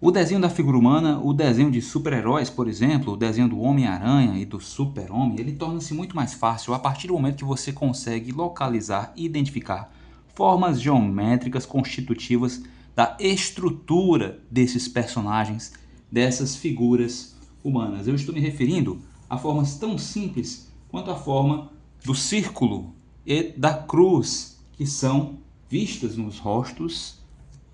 O desenho da figura humana, o desenho de super-heróis, por exemplo, o desenho do Homem-Aranha e do Super-Homem, ele torna-se muito mais fácil a partir do momento que você consegue localizar e identificar formas geométricas constitutivas da estrutura desses personagens, dessas figuras humanas. Eu estou me referindo a formas tão simples quanto a forma do círculo e da cruz, que são vistas nos rostos,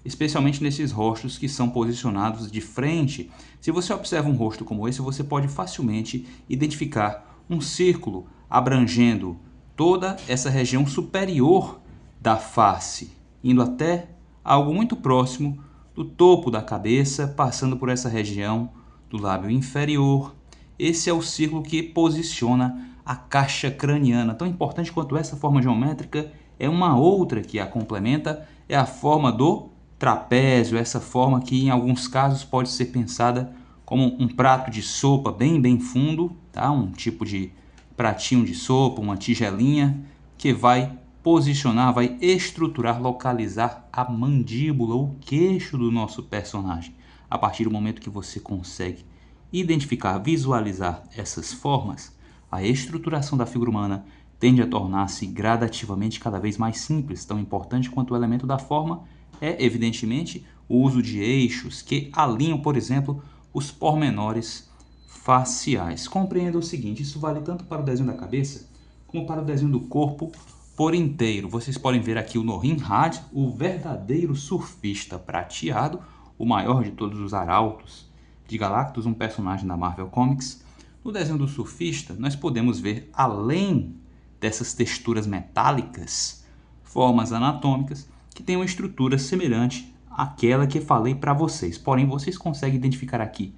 especialmente nesses rostos que são posicionados de frente. Se você observa um rosto como esse, você pode facilmente identificar um círculo abrangendo toda essa região superior da face, indo até algo muito próximo do topo da cabeça, passando por essa região do lábio inferior. Esse é o círculo que posiciona a caixa craniana. Tão importante quanto essa forma geométrica é uma outra que a complementa, é a forma do trapézio, essa forma que em alguns casos pode ser pensada como um prato de sopa bem fundo, tá? Um tipo de pratinho de sopa, uma tigelinha que vai posicionar, vai estruturar, localizar a mandíbula, o queixo do nosso personagem. A partir do momento que você consegue identificar, visualizar essas formas, a estruturação da figura humana tende a tornar-se gradativamente cada vez mais simples. Tão importante quanto o elemento da forma é, evidentemente, o uso de eixos que alinham, por exemplo, os pormenores faciais. Compreenda o seguinte, isso vale tanto para o desenho da cabeça como para o desenho do corpo por inteiro. Vocês podem ver aqui o Norin Radd, o verdadeiro surfista prateado, o maior de todos os arautos de Galactus, um personagem da Marvel Comics. No desenho do surfista, nós podemos ver, além dessas texturas metálicas, formas anatômicas que têm uma estrutura semelhante àquela que falei para vocês. Porém, vocês conseguem identificar aqui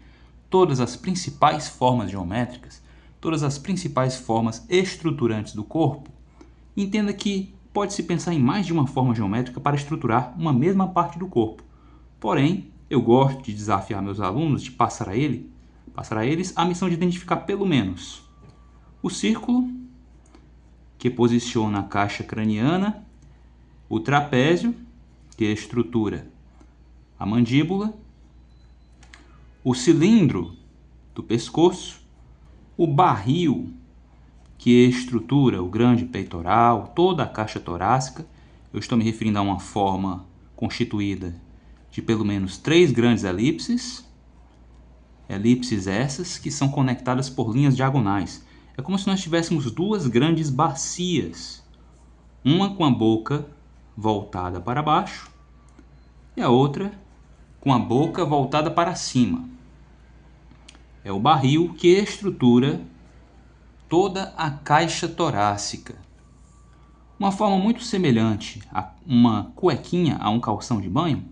todas as principais formas geométricas, todas as principais formas estruturantes do corpo. Entenda que pode-se pensar em mais de uma forma geométrica para estruturar uma mesma parte do corpo. Porém, eu gosto de desafiar meus alunos, de passar a eles a missão de identificar pelo menos o círculo, que posiciona a caixa craniana, o trapézio, que estrutura a mandíbula, o cilindro do pescoço, o barril, que estrutura o grande peitoral, toda a caixa torácica. Eu estou me referindo a uma forma constituída de pelo menos 3 grandes elipses, elipses essas que são conectadas por linhas diagonais. É como se nós tivéssemos 2 grandes bacias, uma com a boca voltada para baixo e a outra com a boca voltada para cima. É o barril que estrutura toda a caixa torácica. Uma forma muito semelhante a uma cuequinha, a um calção de banho,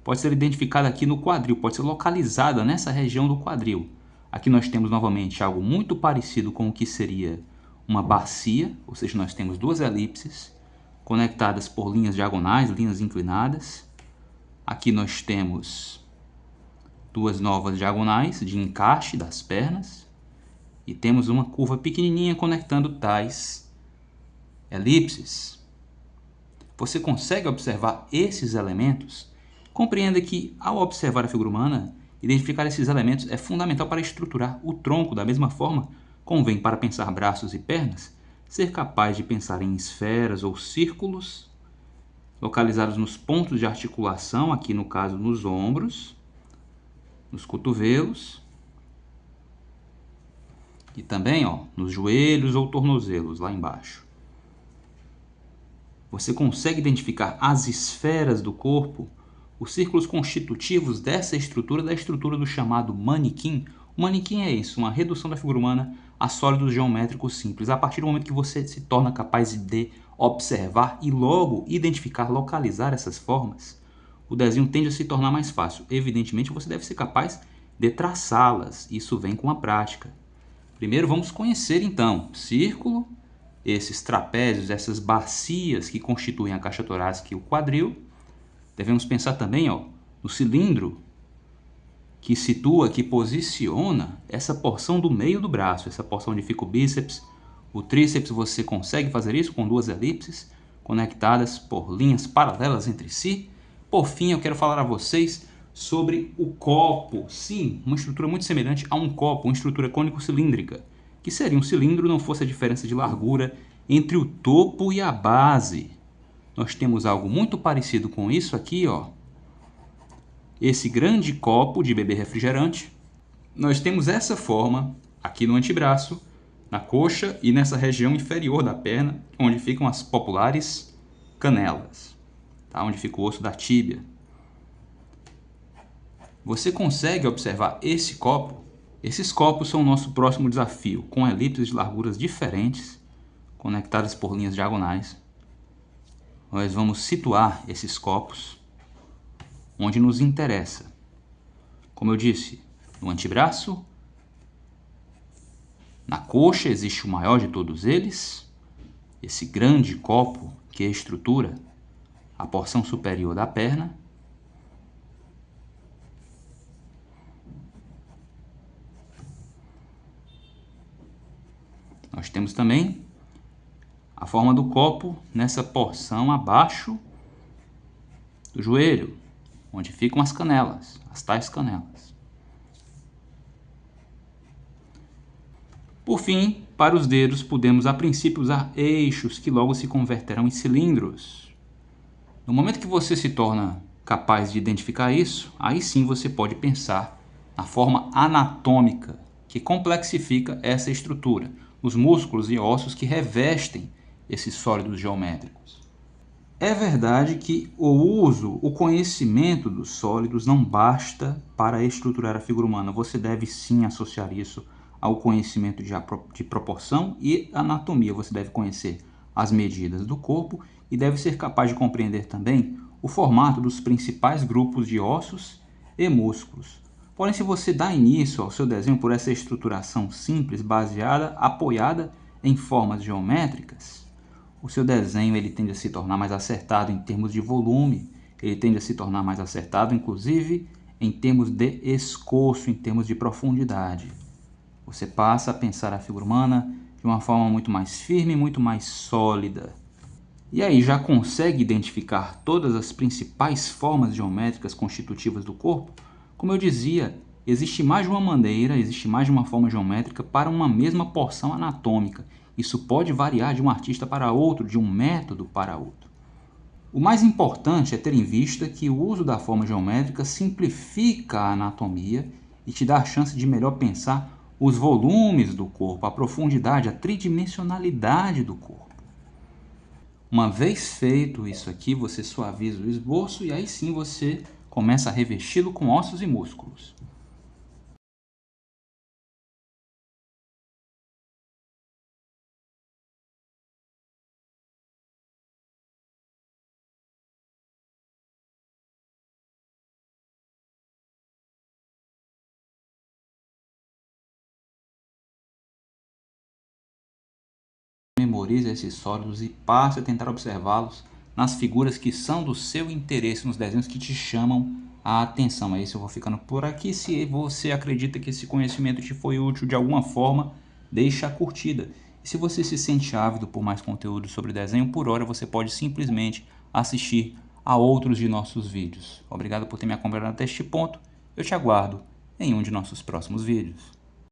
pode ser identificada aqui no quadril, pode ser localizada nessa região do quadril. Aqui nós temos novamente algo muito parecido com o que seria uma bacia, ou seja, nós temos 2 elipses conectadas por linhas diagonais, linhas inclinadas. Aqui nós temos 2 novas diagonais de encaixe das pernas e temos uma curva pequenininha conectando tais elipses. Você consegue observar esses elementos? Compreenda que, ao observar a figura humana, identificar esses elementos é fundamental para estruturar o tronco. Da mesma forma, convém para pensar braços e pernas, ser capaz de pensar em esferas ou círculos localizados nos pontos de articulação, aqui no caso nos ombros, nos cotovelos e também nos joelhos ou tornozelos lá embaixo. Você consegue identificar as esferas do corpo, os círculos constitutivos dessa estrutura, da estrutura do chamado manequim. O manequim é isso, uma redução da figura humana a sólidos geométricos simples. A partir do momento que você se torna capaz de observar e logo identificar, localizar essas formas, o desenho tende a se tornar mais fácil. Evidentemente, você deve ser capaz de traçá-las. Isso vem com a prática. Primeiro, vamos conhecer então o círculo, esses trapézios, essas bacias que constituem a caixa torácica e o quadril. Devemos pensar também no cilindro que situa, que posiciona essa porção do meio do braço, essa porção onde fica o bíceps, o tríceps. Você consegue fazer isso com 2 elipses conectadas por linhas paralelas entre si. Por fim, eu quero falar a vocês sobre o copo. Sim, uma estrutura muito semelhante a um copo, uma estrutura cônico-cilíndrica, que seria um cilindro não fosse a diferença de largura entre o topo e a base. Nós temos algo muito parecido com isso aqui, ó. Esse grande copo de beber refrigerante. Nós temos essa forma aqui no antebraço, na coxa e nessa região inferior da perna, onde ficam as populares canelas, tá? Onde fica o osso da tíbia. Você consegue observar esse copo? Esses copos são o nosso próximo desafio, com elipses de larguras diferentes, conectadas por linhas diagonais. Nós vamos situar esses copos onde nos interessa. Como eu disse, no antebraço, na coxa existe o maior de todos eles, esse grande copo que estrutura a porção superior da perna. Nós temos também a forma do copo nessa porção abaixo do joelho, onde ficam as canelas, as tais canelas. Por fim, para os dedos, podemos a princípio usar eixos que logo se converterão em cilindros. No momento que você se torna capaz de identificar isso, aí sim você pode pensar na forma anatômica que complexifica essa estrutura, os músculos e ossos que revestem esses sólidos geométricos. É verdade que o conhecimento dos sólidos não basta para estruturar a figura humana. Você deve sim associar isso ao conhecimento de proporção e anatomia. Você deve conhecer as medidas do corpo e deve ser capaz de compreender também o formato dos principais grupos de ossos e músculos. Porém, se você dá início ao seu desenho por essa estruturação simples, apoiada em formas geométricas, o seu desenho ele tende a se tornar mais acertado em termos de volume, ele tende a se tornar mais acertado, inclusive, em termos de escoço, em termos de profundidade. Você passa a pensar a figura humana de uma forma muito mais firme, muito mais sólida. E aí já consegue identificar todas as principais formas geométricas constitutivas do corpo? Como eu dizia, existe mais de uma maneira, existe mais de uma forma geométrica para uma mesma porção anatômica. Isso pode variar de um artista para outro, de um método para outro. O mais importante é ter em vista que o uso da forma geométrica simplifica a anatomia e te dá a chance de melhor pensar os volumes do corpo, a profundidade, a tridimensionalidade do corpo. Uma vez feito isso aqui, você suaviza o esboço e aí sim você começa a revesti-lo com ossos e músculos. Memorize esses sólidos e passe a tentar observá-los nas figuras que são do seu interesse, nos desenhos que te chamam a atenção. É isso, eu vou ficando por aqui. Se você acredita que esse conhecimento te foi útil de alguma forma, deixa a curtida. E se você se sente ávido por mais conteúdo sobre desenho, por hora você pode simplesmente assistir a outros de nossos vídeos. Obrigado por ter me acompanhado até este ponto. Eu te aguardo em um de nossos próximos vídeos.